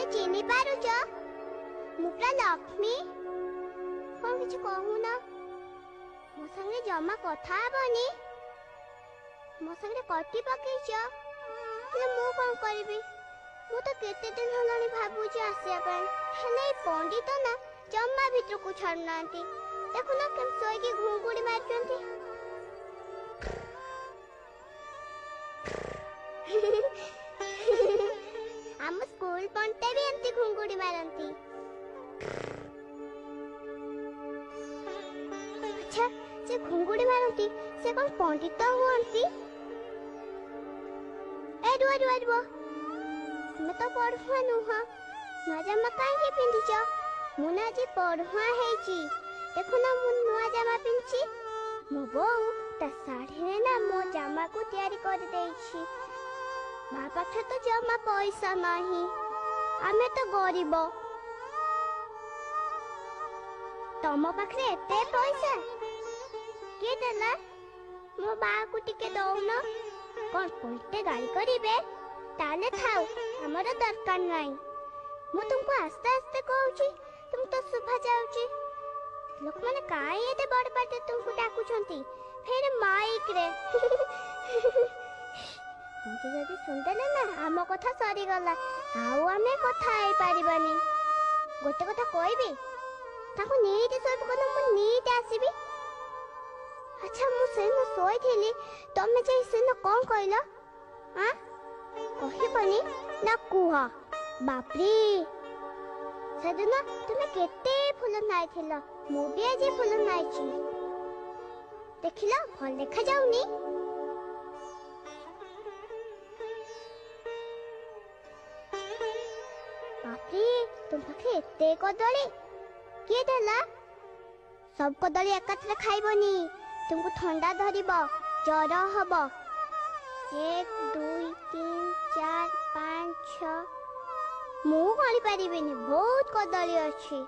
मते चिनी पारुछ मुप्रा लक्ष्मी कौन किछ कहून मो संगे जमा कथा हेबनी मो संगे कटी पकेइछ ले मु कोन करबी मु तो केते दिन हलानी भाबुची आसिया पई हेले पंडित ना जम्मा भीतर को छाड़नांती देखो ना केम सोई की घुंगुड़ी मारचंती हम स्कूल पढ़ते भी एमती घुंगुड़ी मारंती अच्छा से घुंगुड़ी मारंती से कौन पंडित हुअंती ए रुआ मैं तो पढ़ुआ नुह नुआ जामा काहे पिंधिछ मुना जी पढ़ुआ हेची देखो ना मु नुआ जामा पिंछि मो बो ता साड़ी रे ना मो जामा को तैयारी कर देछि मां पाखे तो जमा पैसा नहीं आमे तो गरीब तम पाखे एते पैसा के देला मो बा को टिके दउन कोन पलटे गाड़ी करिबे ताले थाउ हमर दरकार नहीं मु तुमको आस्ते आस्ते कहूची तुम तो सुभा जाउची लोक माने काहे एते बड़ पाटे तुमको डाकू छंती फेर माइक रे तुमके जदी सुनदेले ना हम कथा सरी गला आउ हमें कथा आइ पारिबानी गोटे कथा कहबी ताको नीति सब कोन मु नीति आसीबी अच्छा मु सेनो सोई थेली तमे जे सेनो कोन कहला हां कहिबनी ना कुहा बापरी सदना तुमे केते फूल नाइ थिला मु भी आज फूल नाइची देखिला फल देखा जाउनी बापरी तुम पाखे एते कदली के देला सब कदली एकत्र खाइबनी तुमको ठंडा धरिबो जर हबो 1 2 3 4 5 6 मु गली पारिबेनी बहुत कदली अछि।